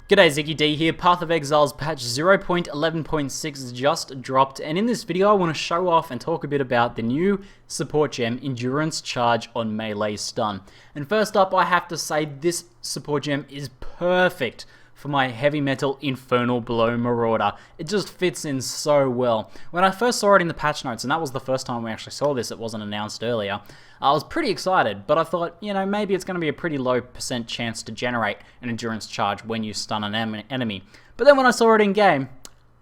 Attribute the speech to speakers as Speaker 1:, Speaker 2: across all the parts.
Speaker 1: G'day, ZiggyD here. Path of Exile's patch 0.11.6 just dropped, and in this video I want to show off and talk a bit about the new support gem, Endurance Charge on melee stun. And first up, I have to say this support gem is perfect for my heavy metal Infernal Blow Marauder. It just fits in so well. When I first saw it in the patch notes, and that was the first time we actually saw this, it wasn't announced earlier, I was pretty excited, but I thought, you know, maybe it's going to be a pretty low % chance to generate an endurance charge when you stun an enemy. But then when I saw it in game,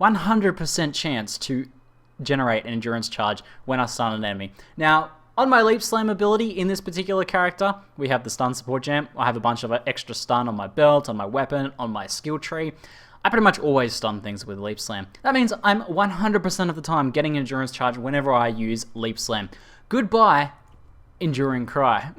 Speaker 1: 100% chance to generate an endurance charge when I stun an enemy. Now, on my Leap Slam ability in this particular character, we have the stun support gem. I have a bunch of extra stun on my belt, on my weapon, on my skill tree. I pretty much always stun things with Leap Slam. That means I'm 100% of the time getting an endurance charge whenever I use Leap Slam. Goodbye, Enduring Cry.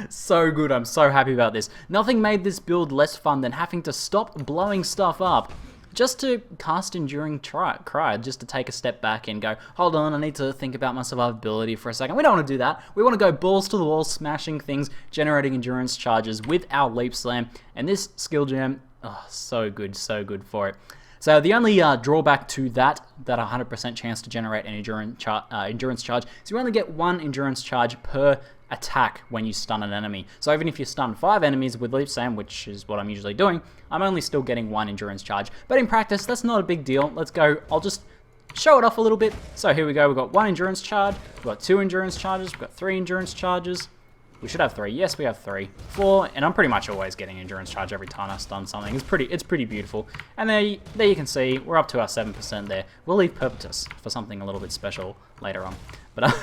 Speaker 1: So good, I'm so happy about this. Nothing made this build less fun than having to stop blowing stuff up just to cast Enduring Cry, just to take a step back and go, hold on, I need to think about my survivability for a second. We don't want to do that. We want to go balls to the wall, smashing things, generating endurance charges with our Leap Slam, and this skill gem, oh, so good for it. So the only drawback to that 100% chance to generate an endurance charge is you only get one endurance charge per attack when you stun an enemy. So even if you stun 5 enemies with Leap Slam, which is what I'm usually doing, I'm only still getting 1 endurance charge. But in practice, that's not a big deal. Let's go, I'll just show it off a little bit. So here we go, we've got 1 endurance charge, we've got 2 endurance charges, we've got 3 endurance charges. We should have 3. Yes, we have 3. 4, and I'm pretty much always getting endurance charge every time I stun something. It's pretty beautiful. And there you can see we're up to our 7% there. We'll leave Perpetus for something a little bit special later on. But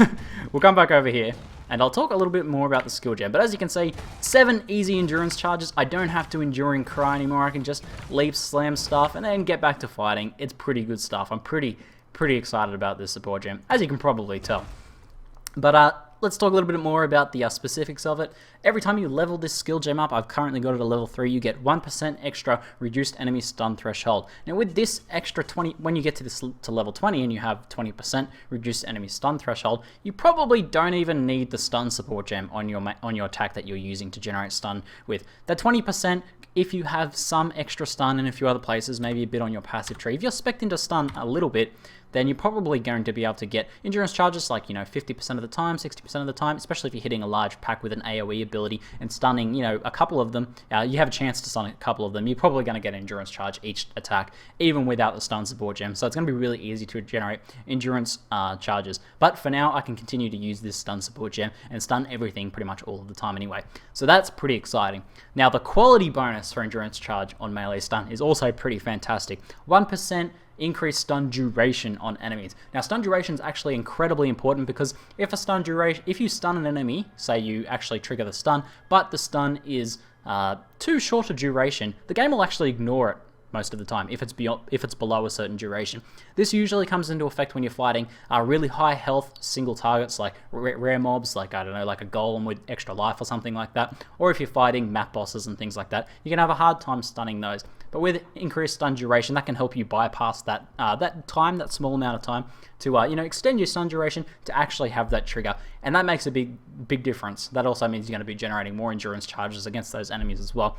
Speaker 1: we'll come back over here, and I'll talk a little bit more about the skill gem. But as you can see, 7 easy endurance charges. I don't have to Enduring Cry anymore. I can just Leap Slam stuff and then get back to fighting. It's pretty good stuff. I'm pretty excited about this support gem, as you can probably tell. But let's talk a little bit more about the specifics of it. Every time you level this skill gem up, I've currently got it at level 3, you get 1% extra reduced enemy stun threshold. Now with this extra 20, when you get to level 20 and you have 20% reduced enemy stun threshold, you probably don't even need the stun support gem on your attack that you're using to generate stun with. That 20%, if you have some extra stun in a few other places, maybe a bit on your passive tree, if you're spec'd to stun a little bit, then you're probably going to be able to get endurance charges like, 50% of the time, 60% of the time, especially if you're hitting a large pack with an AoE ability and stunning, a couple of them. You have a chance to stun a couple of them. You're probably going to get an endurance charge each attack, even without the stun support gem. So it's going to be really easy to generate endurance charges. But for now, I can continue to use this stun support gem and stun everything pretty much all of the time anyway. So that's pretty exciting. Now, the quality bonus for endurance charge on melee stun is also pretty fantastic. 1% increased stun duration on enemies. Now, stun duration is actually incredibly important because if you stun an enemy, say you actually trigger the stun, but the stun is too short a duration, the game will actually ignore it most of the time if it's below a certain duration. This usually comes into effect when you're fighting really high health single targets like rare mobs, like, I don't know, like a golem with extra life or something like that, or if you're fighting map bosses and things like that, you can have a hard time stunning those. But with increased stun duration, that can help you bypass that that small amount of time to extend your stun duration to actually have that trigger, and that makes a big difference. That also means you're going to be generating more endurance charges against those enemies as well,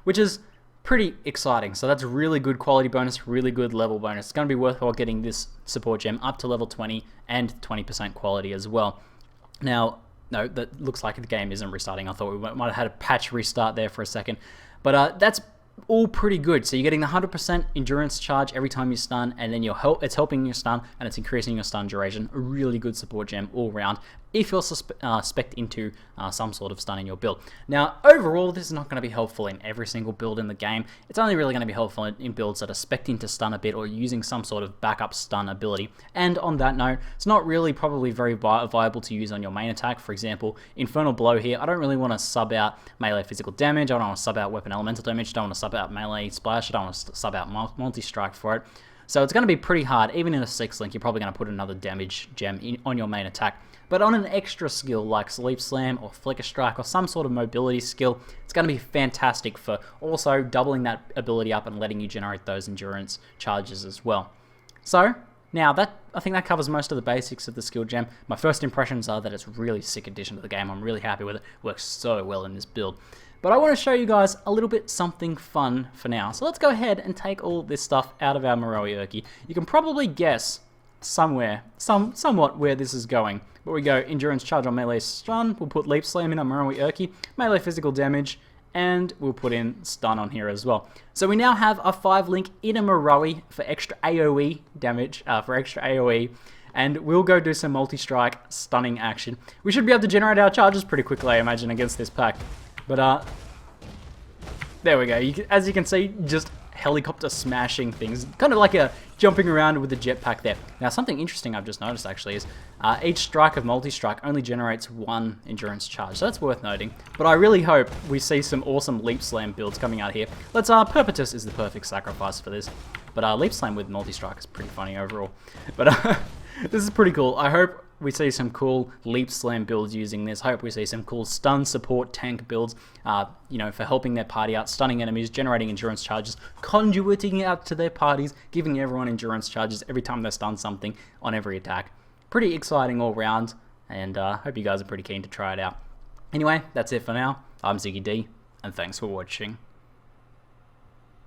Speaker 1: which is pretty exciting. So that's a really good quality bonus, really good level bonus. It's going to be worthwhile getting this support gem up to level 20 and 20% quality as well. Now, no, that looks like the game isn't restarting. I thought we might have had a patch restart there for a second, but that's all pretty good. So you're getting the 100% endurance charge every time you stun, and then it's helping your stun and it's increasing your stun duration. A really good support gem all around if you're spec'd into some sort of stun in your build. Now, overall, this is not going to be helpful in every single build in the game. It's only really going to be helpful in builds that are spec'd into stun a bit or using some sort of backup stun ability. And on that note, it's not really probably very viable to use on your main attack. For example, Infernal Blow here, I don't really want to sub out melee physical damage, I don't want to sub out weapon elemental damage, I don't want to sub out melee splash, I don't want to sub out multi-strike for it. So it's going to be pretty hard. Even in a 6-link, you're probably going to put another damage gem on your main attack. But on an extra skill like Leap Slam or Flicker Strike or some sort of mobility skill, it's going to be fantastic for also doubling that ability up and letting you generate those endurance charges as well. So now I think that covers most of the basics of the skill gem. My first impressions are that it's a really sick addition to the game. I'm really happy with it. Works so well in this build. But I want to show you guys a little bit something fun for now. So let's go ahead and take all this stuff out of our Marauder. You can probably guess somewhat where this is going. But we go Endurance Charge on melee stun, we'll put Leap Slam in on Marauder, melee physical damage, and we'll put in stun on here as well. So we now have a 5-link in a Marauder for extra AoE damage, and we'll go do some multi-strike stunning action. We should be able to generate our charges pretty quickly, I imagine, against this pack. But there we go. As you can see, just helicopter smashing things, kind of like a jumping around with the jetpack there. Now, something interesting I've just noticed actually is each strike of multi-strike only generates 1 endurance charge, so that's worth noting. But I really hope we see some awesome Leap Slam builds coming out here. Perpetus is the perfect sacrifice for this, but Leap Slam with multi-strike is pretty funny overall. But this is pretty cool. I hope we see some cool Leap Slam builds using this. I hope we see some cool stun support tank builds, you know, for helping their party out, stunning enemies, generating endurance charges, conduiting out to their parties, giving everyone endurance charges every time they stun something on every attack. Pretty exciting all round, and hope you guys are pretty keen to try it out. Anyway, that's it for now. I'm ZiggyD, and thanks for watching.